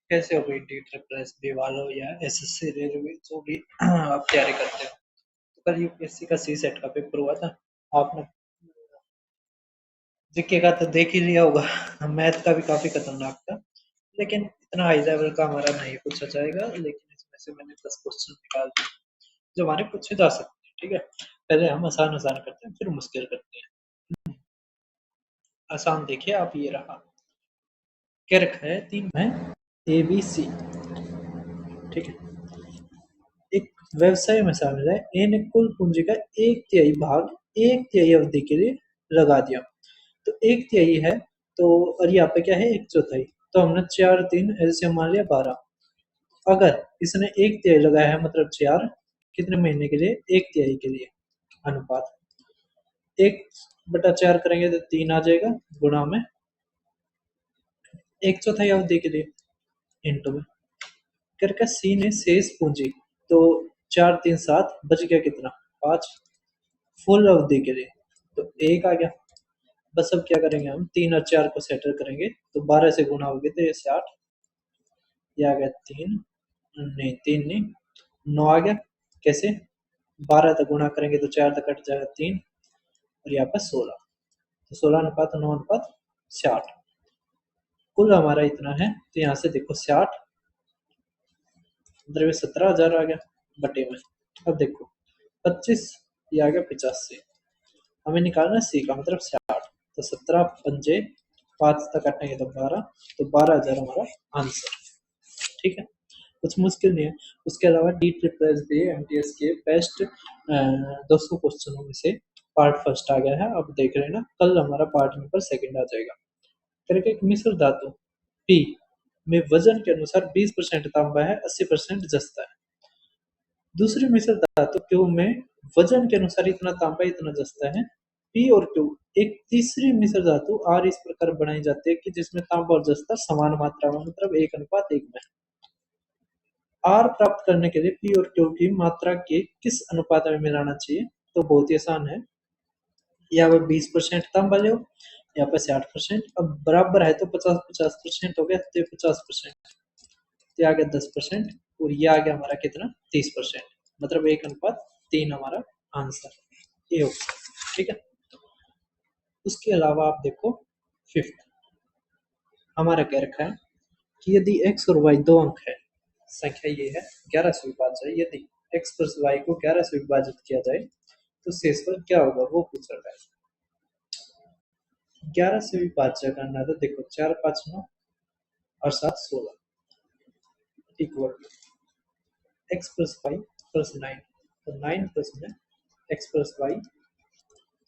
कैसे हो गई डी ट्रिपल एस बी वालों या एसएससी रेलवे जो भी आप तैयारी करते हो। तो कल यूपीएससी का सी सेट का पेपर हुआ था। आपने जीके का तो देख ही लिया होगा। मैथ का भी काफी खतरनाक था, लेकिन इतना हाई लेवल का हमारा नहीं पूछा जाएगा। लेकिन इसमें से मैंने 10 क्वेश्चन निकाल दिए जो हमारे पूछे जा सकते हैं। ठीक है, पहले हम आसान आसान करते हैं, फिर मुश्किल करते हैं। आसान देखिए आप, ये रहा। क्या रखा है? तीन है ए बी सी। ठीक है, एक व्यवसाय में शामिल है। ए ने कुल पूंजी का एक तिहाई भाग एक तिहाई अवधि के लिए लगा दिया। तो एक तिहाई है, तो और यहाँ पे क्या है, एक चौथाई। तो हमने चार तीन एलसीएम मान लिया 12। अगर इसने एक तिहाई लगाया है, मतलब चार कितने महीने के लिए? एक तिहाई के लिए। अनुपात एक बटा चार करेंगे तो तीन आ जाएगा, गुणा में एक चौथाई अवधि के लिए, इंटू में करके सी ने शेष पूंजी। तो चार तीन सात, बच गया कितना? पांच, फुल अवधि के लिए। तो एक आ गया। बस अब क्या करेंगे, हम तीन और चार को सेटल करेंगे तो 12 से गुना होगी तो ये से 8। ये आ गया तीन, नहीं तीन नहीं, 9 आ गया। कैसे? 12 तक गुणा करेंगे तो चार तक कट जाएगा तीन, और यहाँ पर 16। तो 16:9:60। कुल हमारा इतना है, तो यहाँ से देखो 60, मतलब 17,000 आ गया बटे में। अब देखो 25, ये आ गया 85। हमें निकालना सी का मतलब 60। तो 17 पंजे 5 तक काटेंगे तो 12, तो 12,000 हमारा आंसर। ठीक है, कुछ मुश्किल नहीं है। उसके अलावा D triple S B M T S के बेस्ट 200 क्वेश्चनों में से पार्ट फर्स्ट आ गया है। अब देख रहे हैं ना, कल हमारा पार्ट नंबर सेकंड आ जाएगा। करके एक मिश्र धातु पी में वजन के अनुसार 20% तांबा है, 80% जस्ता है। दूसरी मिश्र धातु क्यू में वजन के अनुसार इतना तांबा इतना जस्ता है। पी और क्यू एक तीसरी मिश्र धातु आर इस प्रकार बनाई जाती है कि जिसमें तांबा और जस्ता समान मात्रा में, मतलब 1:1 में। आर प्राप्त करने के लिए पी और क्यू की मात्रा के किस अनुपात में मिलाना चाहिए? तो बहुत ही आसान है। यहाँ पर 20% तांबा लो, यहाँ पर 60%। अब बराबर है तो 50-50% हो गया, तो 50%, तो आ गया 10%, और ये आ गया हमारा कितना? 30%। मतलब 1:3 हमारा आंसर ए ऑप्शन। ठीक है, उसके अलावा आप देखो फिफ्थ, हमारा क्या रखा है कि यदि एक्स और वाई दो अंक है, संख्या ये है 11 से विभाज्य है। यदि एक्स प्लस वाई को 11 से विभाजित किया जाए तो शेषफल क्या होगा, वो पूछ रहा है। 11 से विभाज्य करना है तो देखो 4 5 9 और 7 16 equal X plus Y plus 9। तो 9 प्लस में एक्स प्लस वाई,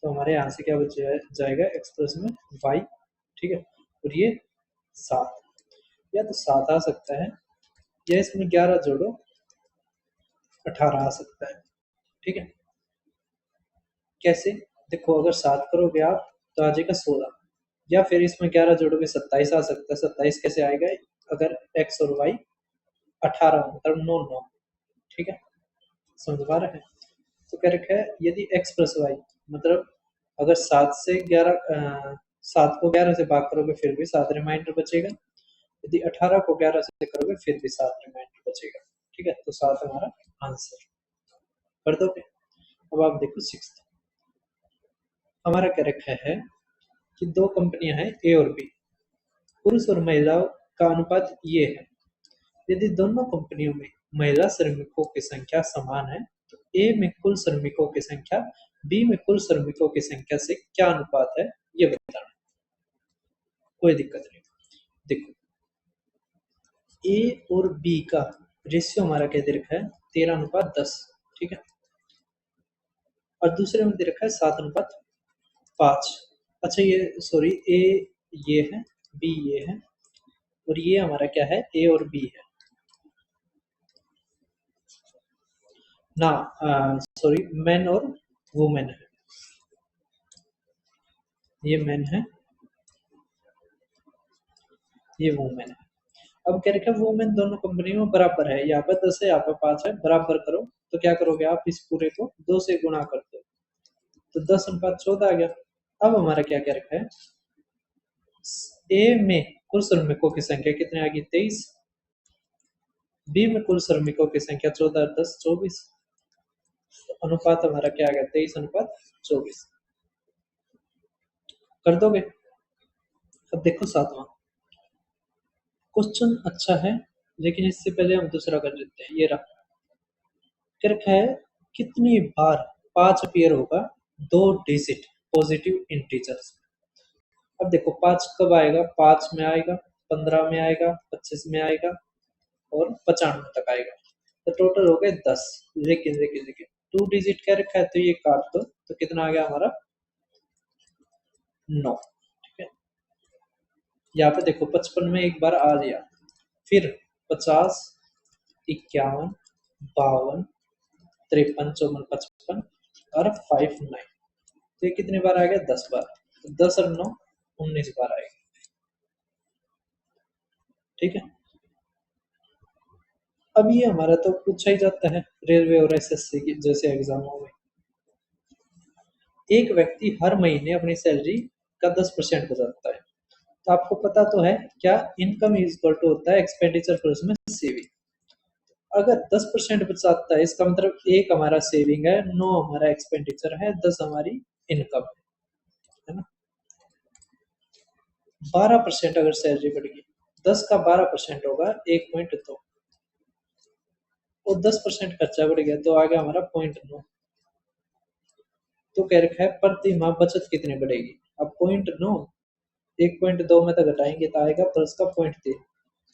तो हमारे यहाँ से क्या बच जाएगा? एक्स प्लस में वाई। ठीक है, और ये 7, या तो 7 आ सकता है, या इसमें 11 जोड़ो 18 आ सकता है। ठीक है, कैसे? देखो अगर 7 करोगे आप तो आ जाएगा 16, या फिर इसमें 11 जोड़ोगे 27 आ सकता है। 27 कैसे आएगा? अगर एक्स और वाई 18 मतलब 9 9। ठीक है, समझ पा रहे हैं? तो क्या रखा है, यदि एक्स प्लस वाई, मतलब अगर 7 से 11, 7 को 11 से भाग करोगे फिर भी 7 रिमाइंडर बचेगा। यदि 18 को 11 से करोगे फिर भी 7 रिमाइंडर बचेगा। ठीक है, तो 7 हमारा आंसर। कर दोगे? अब आप देखो सिक्स, हमारा क्या रखा है कि दो कंपनियां हैं ए और बी, पुरुष और महिलाओं का अनुपात ये है। यदि दोनों कंपनियों में महिला श्रमिकों की संख्या समान है तो ए में कुल श्रमिकों की संख्या बी में कुल श्रमिकों की संख्या से क्या अनुपात है, ये बताना। कोई दिक्कत नहीं। देखो ए और बी का रेशियो हमारा क्या दे रखा है? 13:10। ठीक है, और दूसरे में दे रखा है 7:5। अच्छा ये सॉरी, ए ये है, बी ये है, और ये हमारा क्या है? ए और बी है ना। सॉरी, मैन और वुमेन है। ये मैन है, ये वुमेन है। अब क्या रखा है? वुमेन दोनों कंपनियों में बराबर है। यहाँ पर 10 है, यहाँ पर 5 है, बराबर करो तो क्या करोगे आप? इस पूरे को 2 से गुणा करते हो तो 10:14 आ गया। अब हमारा क्या क्या रखा है? ए में कुल श्रमिकों की संख्या कितनी आ गई? 23। बी में कुल श्रमिकों की संख्या 14, 10, 24। अनुपात हमारा क्या आ गया, 23:24। कर दोगे। अब देखो सातवां क्वेश्चन अच्छा है, लेकिन इससे पहले हम दूसरा कर लेते हैं। ये रहा, क्या रखा है, कितनी बार 5 अपीयर होगा 2 डिजिट पॉजिटिव इंटीजर्स। अब देखो 5 कब आएगा, 5 में आएगा, 15 में आएगा, 25 में आएगा और 95 तक आएगा। तो टोटल हो गए 10। लेकिन लेकिन लेकिन 2 डिजिट क्या रखा है, तो ये काट दो तो कितना आ गया हमारा, 9। ठीक है, यहाँ पे देखो 55 में एक बार आ लिया, फिर 50, 51, 52, 53, 54, 55 और 59। तो ये कितनी बार आ गया, 10 बार। तो 10 और 9 19 बार आएगा। ठीक है, अब ये हमारा तो पूछा ही जाता है रेलवे और एसएससी की जैसे एग्जामों में। एक व्यक्ति हर महीने अपनी सैलरी का 10% बचाता है। तो आपको पता तो है क्या, इनकम इज इक्वल टू होता है एक्सपेंडिचर प्लस में सेविंग। अगर 10% बचाता है इसका मतलब एक हमारा सेविंग है, 9 हमारा एक्सपेंडिचर है, 10 हमारी इनकम है ना। 12% अगर सैलरी बढ़ेगी, 10 का 12% होगा 1.2, और 10% खर्चा बढ़ गया तो आ गया हमारा 0.9। तो कह रखा है प्रति माह बचत कितनी बढ़ेगी। अब 0.9 1.2 में तो घटाएंगे तो आएगा प्लस का 0.3।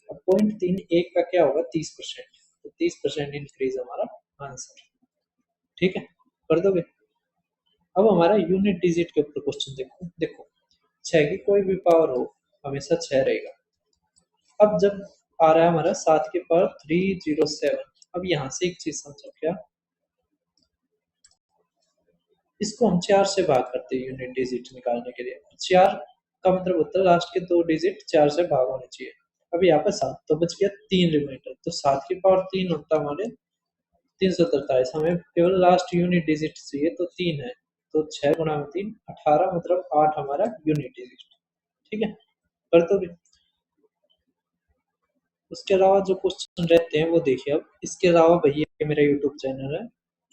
अब 0.3 एक का क्या होगा, 30%। तो 30% इंक्रीज हमारा आंसर। ठीक है, कर दोगे। अब हमारा यूनिट डिजिट के ऊपर क्वेश्चन देखो। देखो 6 की कोई भी पावर हो हमेशा 6 रहेगा। अब जब आ रहा है हमारा 7 की पावर 307। अब यहाँ से एक चीज समझो क्या, इसको हम 4 से भाग करते हैं यूनिट डिजिट निकालने के लिए। 4 का मतलब होता है लास्ट के 2 डिजिट 4 से भाग होने चाहिए। अब यहाँ पे 7 तो बच गया 3 रिमाइंडर, तो 7 की पावर 3 होता है हमारे 343। हमें केवल लास्ट यूनिट डिजिट चाहिए तो 3 है, तो 6 × 3 18, मतलब 8 हमारा यूनिट डिजिट। ठीक है, कर तो भी। उसके अलावा जो क्वेश्चन रहते हैं वो देखिए। अब इसके अलावा भैया मेरा यूट्यूब चैनल है,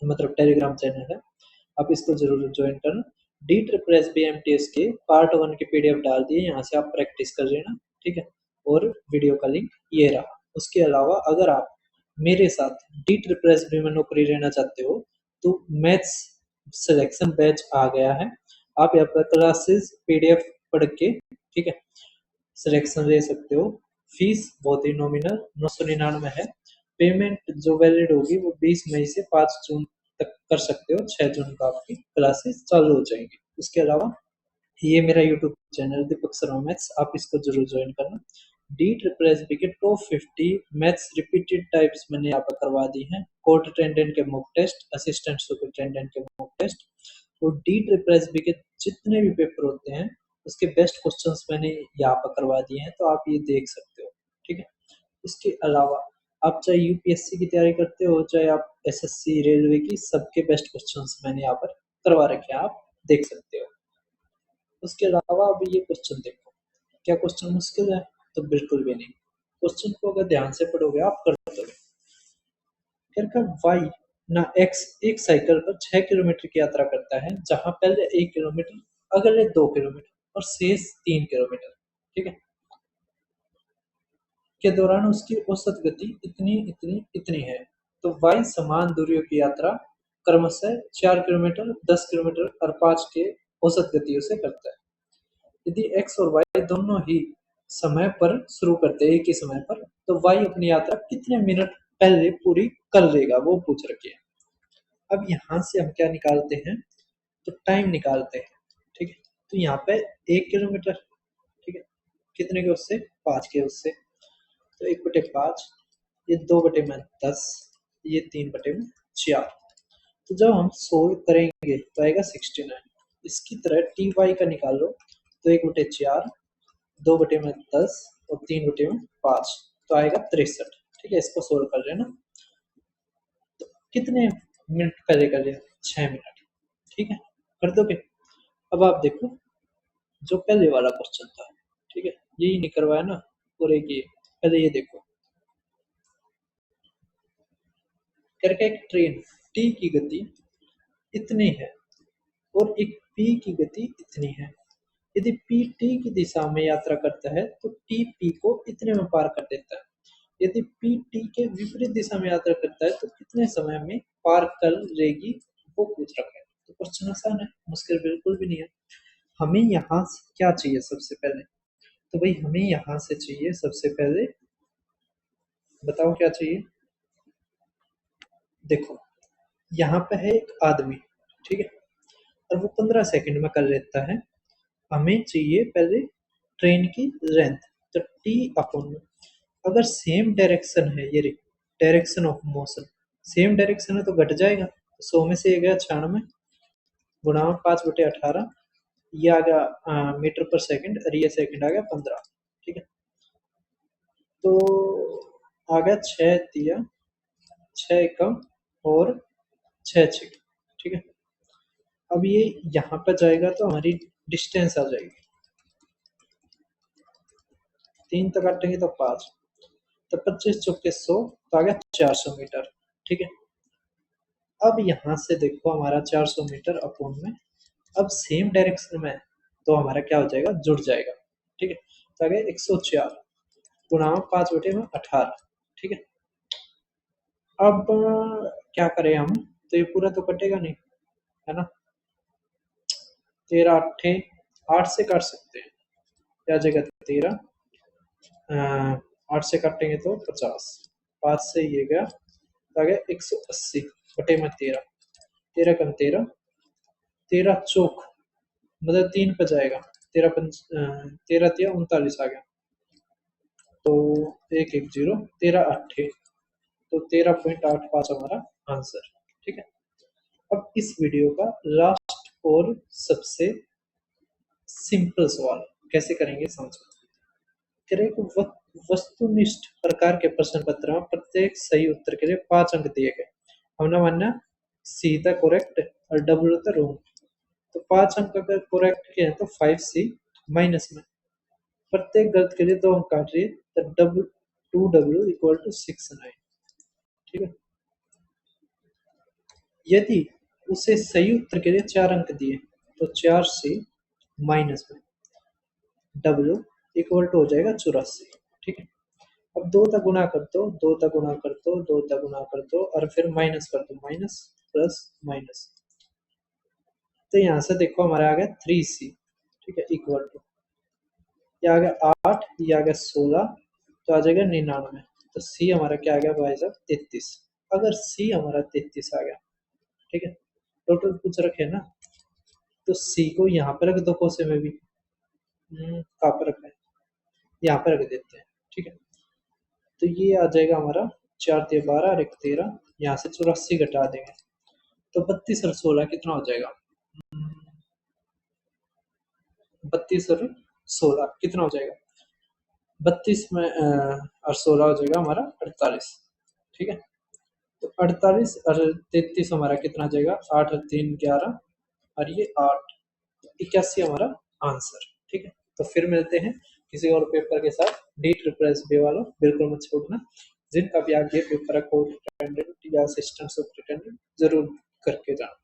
मतलब टेलीग्राम चैनल है, आप इसको जरूर ज्वाइन करना। D triple S B M T S के पार्ट 1 की पीडीएफ डाल दिए, यहाँ से आप प्रैक्टिस कर लेना। ठीक है, और वीडियो का लिंक ये रहा। उसके अलावा अगर आप मेरे साथ डी ट्रिपल एस बी में नौकरी लेना चाहते हो तो मैथ्स सिलेक्शन बैच आ गया है। आप यहाँ पर क्लासेस पीडीएफ पढ़ के, ठीक है, सिलेक्शन ले सकते हो। फीस बहुत ही नॉमिनल 999 है। पेमेंट जो वैलिड होगी वो 20 मई से 5 जून तक कर सकते हो। 6 जून को आपकी क्लासेस चालू हो जाएंगी। उसके अलावा ये मेरा YouTube channel Deepak Sharma maths, आप इसको जरूर ज्वाइन करना। डी ट्रिपल एस बी के टॉप 50 मैथ्स रिपीटेड टाइप्स मैंने यहाँ पर करवा दी हैं। कोर्ट अटेंडेंट के मॉक टेस्ट, असिस्टेंट सुपरिटेंडेंट के मॉक टेस्ट, और डी ट्रिपल एस बी के जितने भी पेपर होते हैं उसके बेस्ट क्वेश्चंस मैंने यहाँ पर करवा दिए हैं, तो आप ये देख सकते हो। ठीक है, इसके अलावा आप चाहे यूपीएससी की तैयारी करते हो चाहे आप एसएससी रेलवे की, सबके बेस्ट क्वेश्चंस मैंने यहाँ पर करवा रखे हैं, आप देख सकते हो। उसके अलावा अब ये क्वेश्चन देखो, क्या क्वेश्चन मुश्किल है, तो बिल्कुल भी नहीं। क्वेश्चन को अगर ध्यान से पढ़ोगे आप कर दोगे। फिर का वाई ना एक्स एक साइकिल पर 6 किलोमीटर की यात्रा करता है, जहां पहले 1 किलोमीटर, अगले 2 किलोमीटर और शेष 3 किलोमीटर, ठीक है, के दौरान उसकी औसत गति इतनी इतनी इतनी है। तो वाई समान दूरियों की यात्रा क्रमशः 4 किलोमीटर, 10 किलोमीटर और 5 के औसत गतियों से करता है। यदि एक्स और वाई दोनों ही समय पर शुरू करते हैं, एक ही समय पर, तो वाई अपनी यात्रा कितने मिनट पहले पूरी कर लेगा, वो पूछ रखी है। अब यहाँ से हम क्या निकालते हैं, तो टाइम निकालते हैं। ठीक है, तो यहाँ पे 1 किलोमीटर, ठीक है, कितने के उससे, 5 के उससे, तो 1/5, ये 2/10, ये 3/4। तो जब हम सोल्व करेंगे तो आएगा 69। इसकी तरह टी वाई का निकालो, तो 1/4, 2/10 और 3/5, तो आएगा 63। ठीक है, इसको सोल्व कर लेना। तो कितने मिनट पहले कर लिया, 6 मिनट। ठीक है, कर दोगे। अब आप देखो जो पहले वाला क्वेश्चन था, ठीक है, यही नहीं करवाया ना, और एक ये पहले ये देखो, करके एक ट्रेन टी की गति इतनी है और एक पी की गति इतनी है। यदि पी टी की दिशा में यात्रा करता है तो टी पी को इतने में पार कर देता है। यदि पी टी के विपरीत दिशा में यात्रा करता है तो कितने समय में पार कर लेगी, वो पूछ रखा है। तो क्वेश्चन आसान है, मुश्किल बिल्कुल भी नहीं है। हमें यहाँ से क्या चाहिए सबसे पहले? तो भाई हमें यहाँ से चाहिए सबसे पहले, बताओ क्या चाहिए। देखो यहाँ पे है एक आदमी, ठीक है, और वो 15 सेकंड में कर लेता है। हमें चाहिए पहले ट्रेन की लेंथ, तो टी अपॉन में, अगर सेम डायरेक्शन है, ये direction of motion same direction है तो घट जाएगा। तो 100 में से ये गया 96 गुणा 5/18, ये आ गया मीटर पर सेकंड और ये सेकंड आ गया 15, ठीक है। तो आ गया 6 दिया, 6 एकम और 6 छेद, ठीक है। अब ये यहाँ पे जाएगा तो हमारी डिस्टेंस आ जाएगी, 3 तक काटेंगे तो 5, तो 25 चौके 100, तो आ गया 400 मीटर, ठीक है। अब यहाँ से देखो हमारा 400 मीटर अपॉन में, अब सेम डायरेक्शन में है तो हमारा क्या हो जाएगा, जुड़ जाएगा, ठीक है। तो आ गया 104 गुणा 5/18, ठीक है। अब क्या करें हम, तो ये पूरा तो कटेगा नहीं, है ना। 13 8 8 से काट सकते हैं, क्या जगह 13, 8 से काटेंगे तो 50, 5 से ये गया तो आ गया 180 बटे में 13, 13 कम 13, 13 चौक मतलब 3 पे जाएगा, 13 पंच 13 तिया 39 आ गया, तो 110, 13 8 तो 13.85 हमारा आंसर, ठीक है। अब इस वीडियो का लास्ट और सबसे सिंपल सवाल कैसे करेंगे समझो। तेरे को वस्तुनिष्ठ प्रकार के प्रश्न पत्र में प्रत्येक सही उत्तर के लिए 5 अंक दिए गए, हमने मानना सी था करेक्ट और डब्ल्यू था रॉन्ग। तो 5 अंक अगर करेक्ट के हैं तो 5C माइनस में, प्रत्येक गलत के लिए 2 अंक काट रही है, तो डब्ल्यू 2W इक्वल टू 69, ठीक है। यदि उसे सही उत्तर के लिए 4 अंक दिए तो 4C माइनस में W इक्वल टू हो जाएगा 84, ठीक है। अब 2 तक गुणा कर दो, 2 तक गुणा कर दो, 2 तक गुणा कर दो और फिर माइनस कर दो, माइनस प्लस माइनस, तो यहाँ से देखो हमारा आ गया 3C, ठीक है, इक्वल टू ये आ गया 8, ये आ गया 16, तो आ जाएगा 99, तो सी हमारा क्या आ गया भाई साहब 33। अगर सी हमारा 33 आ गया, ठीक है, टोटल कुछ रखे ना, तो सी को यहाँ पे रख दो कोसे में भी, कहाँ पर रखा है, यहाँ पे रख देते हैं, ठीक है। तो ये आ जाएगा हमारा 4 तिया 12 और 1 13, यहाँ से 84 घटा देंगे तो 32 और 16 कितना हो जाएगा, 32 और 16 कितना हो जाएगा, 32 में और 16 हो जाएगा हमारा 48, ठीक है। तो 48 और 33 हमारा कितना आ जाएगा, 8 और 3 11 और ये 8, 81 हमारा आंसर, ठीक है। तो फिर मिलते हैं किसी और पेपर के साथ। डी ट्रिपल एस बी वालों बिल्कुल मत छोड़ना, जिनका भी आगे पेपर है कोर्ट अटेंडेंट या असिस्टेंट सुपरिटेंडेंट जरूर करके जाना।